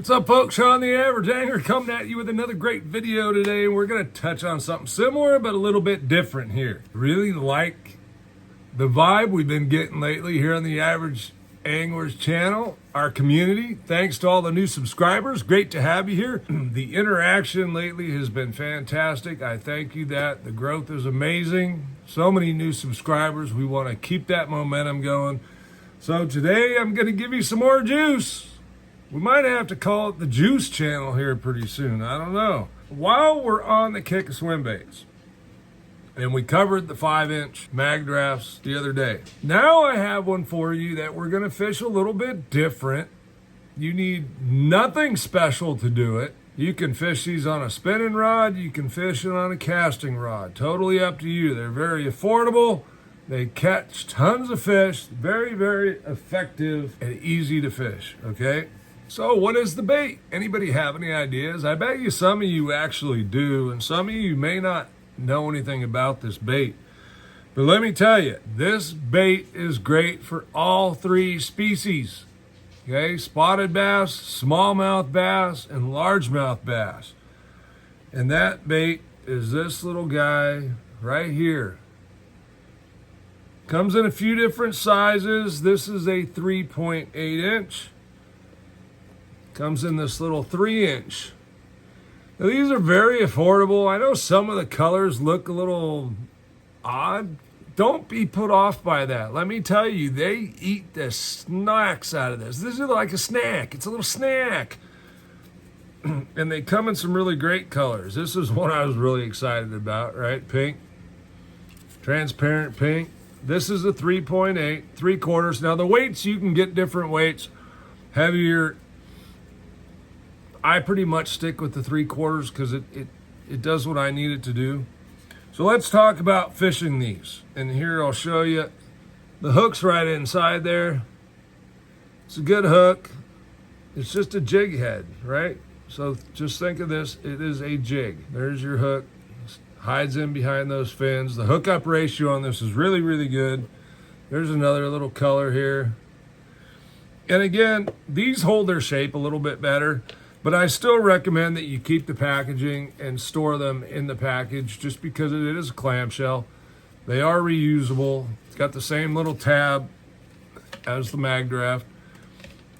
What's up, folks? Sean the Average Angler coming at you with another great video today. We're going to touch on something similar but a little bit different here. Really like the vibe we've been getting lately here on the Average Anglers channel, our community. Thanks to all the new subscribers. Great to have you here. The interaction lately has been fantastic. I thank you that. The growth is amazing. So many new subscribers. We want to keep that momentum going. So today I'm going to give you some more juice. We might have to call it the Juice Channel here pretty soon. I don't know. While we're on the kick of swim baits, and we covered the 5-inch mag drafts the other day. Now I have one for you that we're going to fish a little bit different. You need nothing special to do it. You can fish these on a spinning rod. You can fish it on a casting rod. Totally up to you. They're very affordable. They catch tons of fish. Very, very effective and easy to fish, okay? So what is the bait? Anybody have any ideas? I bet you some of you actually do, and some of you may not know anything about this bait. But let me tell you, this bait is great for all three species. Okay, spotted bass, smallmouth bass, and largemouth bass. And that bait is this little guy right here. Comes in a few different sizes. This is a 3.8 inch. Comes in this little 3-inch. Now, these are very affordable. I know some of the colors look a little odd. Don't be put off by that. Let me tell you, they eat the snacks out of this. This is like a snack. It's a little snack. And they come in some really great colors. This is one I was really excited about, right? Pink. Transparent pink. This is a 3.8, 3/4. Now, the weights, you can get different weights. Heavier. I pretty much stick with the 3/4 because it does what I need it to do. So let's talk about fishing these. And here I'll show you. The hook's right inside there. It's a good hook. It's just a jig head, right? So just think of this. It is a jig. There's your hook. Hides in behind those fins. The hookup ratio on this is really, really good. There's another little color here. And again, these hold their shape a little bit better. But I still recommend that you keep the packaging and store them in the package just because it is a clamshell. They are reusable. It's got the same little tab as the mag draft.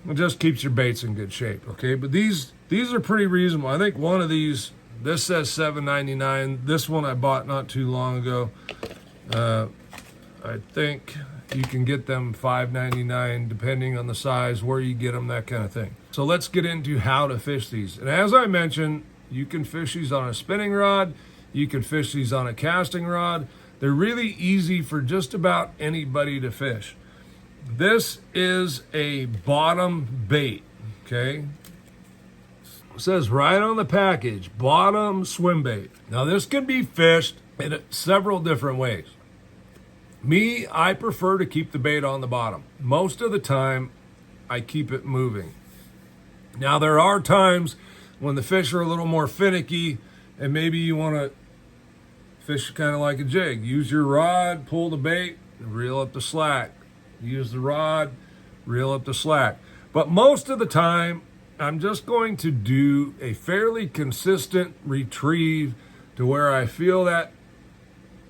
It just keeps your baits in good shape, okay? But these are pretty reasonable. I think one of these, this says $7.99. This one I bought not too long ago. I think you can get them $5.99 depending on the size, where you get them, that kind of thing. So let's get into how to fish these. And as I mentioned, you can fish these on a spinning rod. You can fish these on a casting rod. They're really easy for just about anybody to fish. This is a bottom bait, okay? It says right on the package, bottom swim bait. Now this can be fished in several different ways. Me, I prefer to keep the bait on the bottom. Most of the time, I keep it moving. Now, there are times when the fish are a little more finicky and maybe you want to fish kind of like a jig. Use your rod, pull the bait, and reel up the slack. Use the rod, reel up the slack. But most of the time, I'm just going to do a fairly consistent retrieve to where I feel that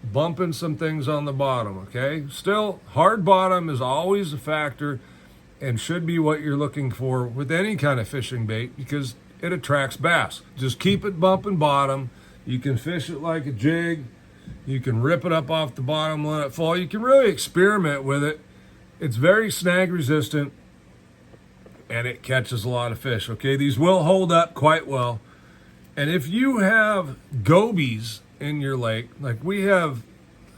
bumping some things on the bottom, okay? Still, hard bottom is always a factor and should be what you're looking for with any kind of fishing bait because it attracts bass. Just keep it bumping bottom. You can fish it like a jig. You can rip it up off the bottom, let it fall. You can really experiment with it. It's very snag resistant and it catches a lot of fish, okay? These will hold up quite well. And if you have gobies in your lake, like we have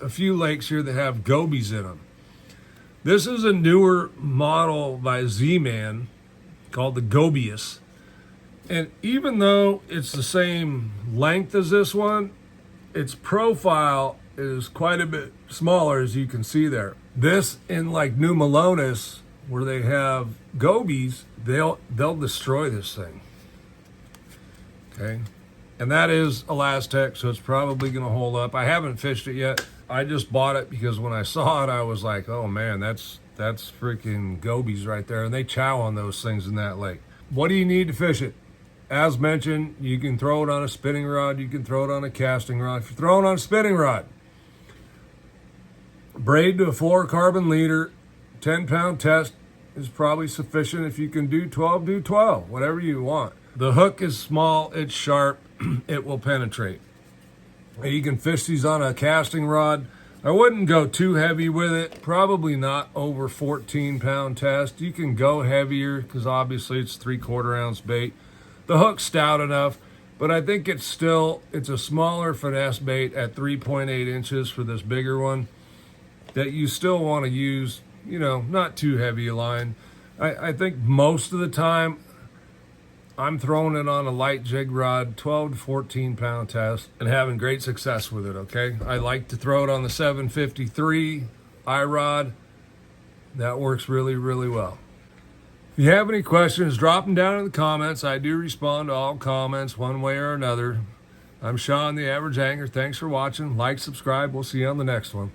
a few lakes here that have gobies in them. This is a newer model by Z-Man called the Gobius. And even though it's the same length as this one, its profile is quite a bit smaller, as you can see there. This in like New Melones, where they have gobies, they'll destroy this thing. Okay. And that is Elastec, so it's probably going to hold up. I haven't fished it yet. I just bought it because when I saw it, I was like, oh man, that's freaking gobies right there. And they chow on those things in that lake. What do you need to fish it? As mentioned, you can throw it on a spinning rod, you can throw it on a casting rod. If you're throwing on a spinning rod, braid to a fluorocarbon leader, 10-pound test is probably sufficient. If you can do 12, do 12, whatever you want. The hook is small, it's sharp, it will penetrate. You can fish these on a casting rod. I wouldn't go too heavy with it, probably not over 14-pound test. You can go heavier because obviously it's 3/4 ounce bait. The hook's stout enough, but I think it's a smaller finesse bait at 3.8 inches for this bigger one that you still want to use, not too heavy a line. I think most of the time I'm throwing it on a light jig rod, 12 to 14-pound test, and having great success with it, okay? I like to throw it on the 753 iRod. That works really, really well. If you have any questions, drop them down in the comments. I do respond to all comments one way or another. I'm Sean, the Average Angler. Thanks for watching. Like, subscribe. We'll see you on the next one.